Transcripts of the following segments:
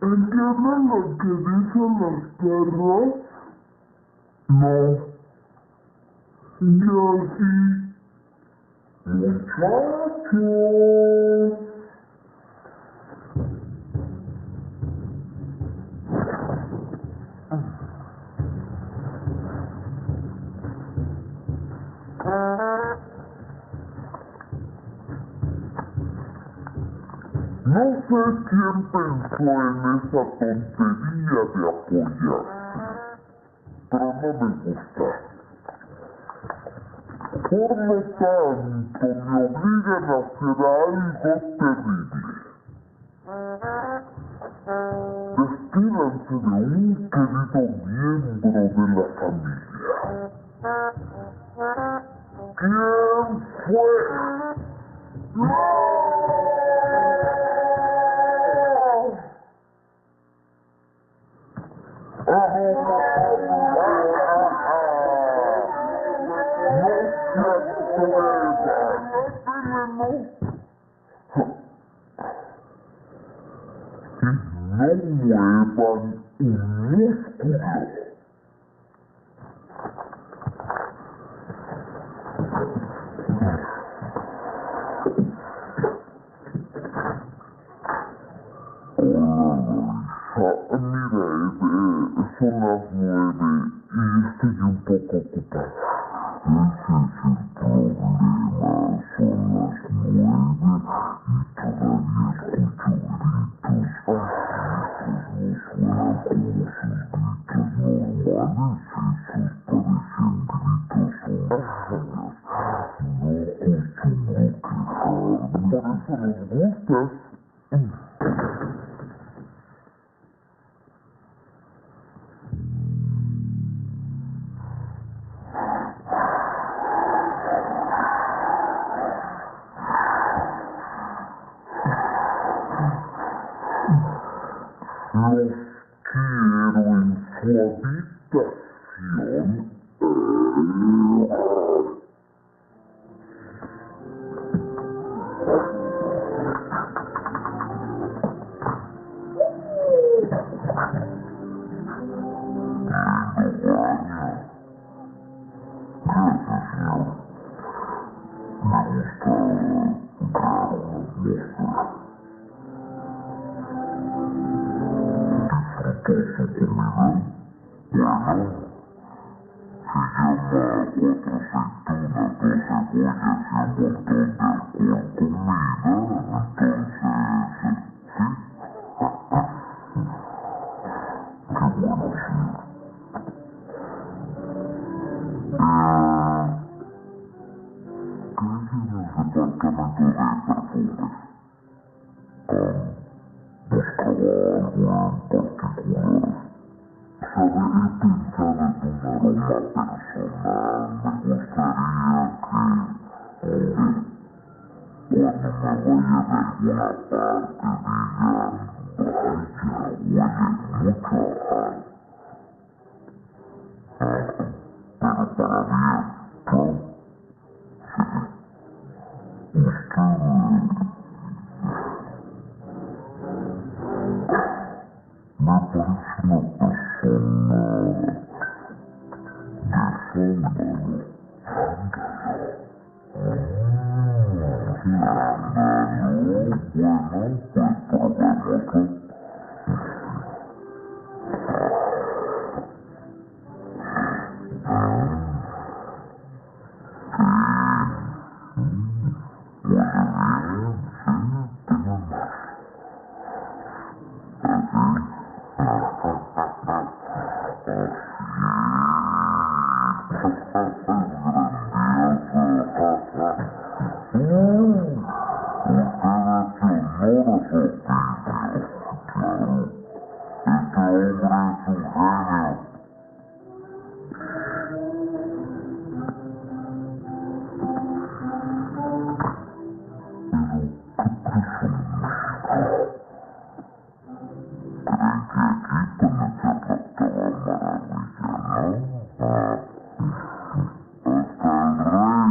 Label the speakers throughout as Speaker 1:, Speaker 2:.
Speaker 1: ¿Entienden lo que dicen los perros? No. Yo sí. Muchachos. No sé quién pensó en esa tontería de apoyarse, pero no me gusta. Por lo tanto, me obligan a hacer algo terrible. Despídanse de un querido miembro de la familia. ¿Quién fue? ¡No! No muevan un músculo. Mira, son las 9 y estoy un poco ocupada. Ese es el problema. Son las 9 y todavía escucho gritos. Esos no suenan como sus gritos normales. Esos parecen gritos sombríos. No acostumbro quejarme. Por eso nos gustas. Los quiero en su habitación.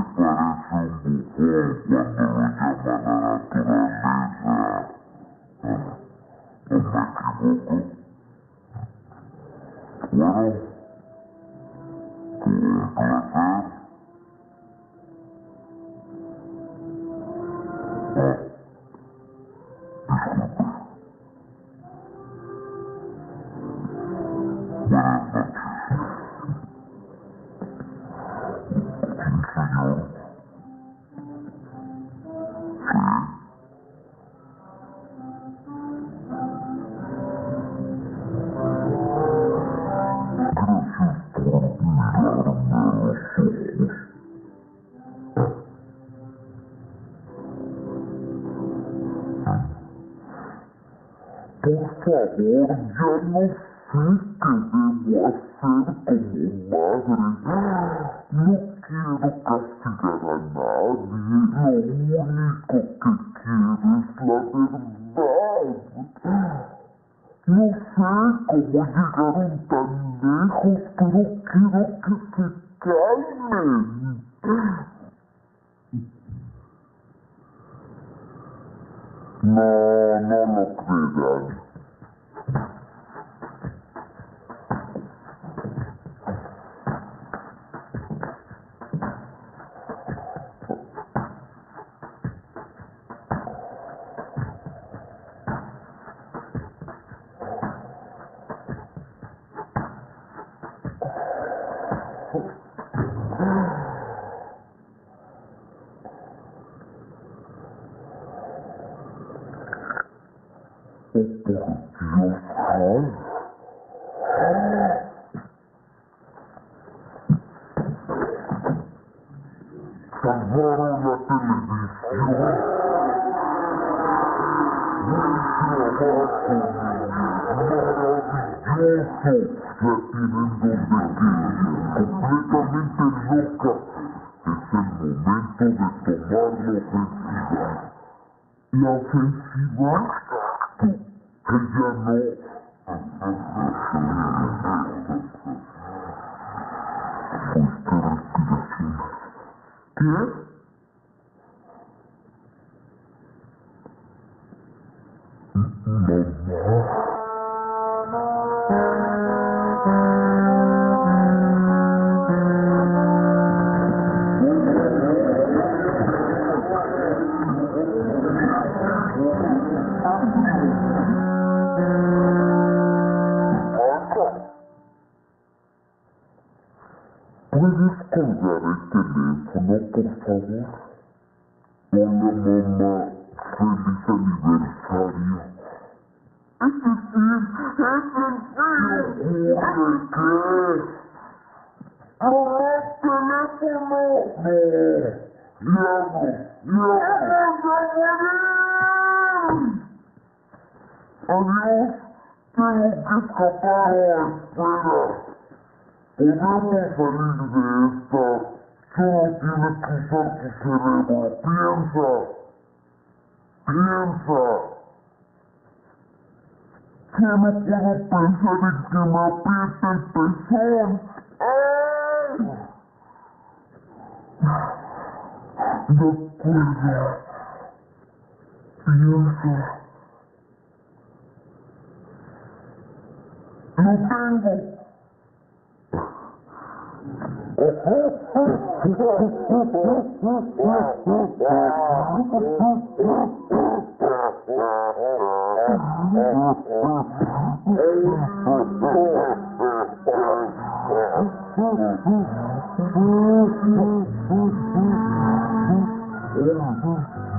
Speaker 1: Bueno, un placer. Buenas noches. Sí, señor. Gracias por mirarme a los ojos. Por favor, ya no sé qué debo hacer como madre. No quiero castigar a nadie. Lo único que quiero es la verdad. No sé cómo llegaron tan lejos, pero quiero que se calmen. No, no lo crean. Oh, por Dios, ay. Salvaron la televisión. Buen trabajo, niños. Maravilloso. La tienen donde querían. Completamente loca. Es el momento de tomar la ofensiva. ¿La ofensiva? Que ya no. Fuiste respiración. ¿Qué? Mamá. ¿Puedes colgar el teléfono, por favor? Hola, mamá. Feliz aniversario. ¡Es decir! ¿Qué ocurre? ¿Qué? ¡Mamá, teléfono! ¡No! ¡Diablos! ¡Adiós! Tengo que escapar. Espera. Podemos salir de esta. Solo tienes que usar tu cerebro. Piensa. Solo puedo pensar en que me apriete el pezón. ¡Ay! De acuerdo. Piensa. Lo tengo. ¿Te crees muy astuto por ponerlos contra mí, no? No, mamá. No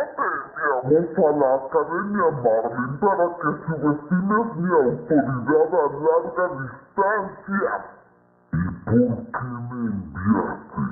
Speaker 1: te enviamos a la Academia Marlin para que subestimes mi autoridad a larga distancia. ¿Y por qué me enviaste?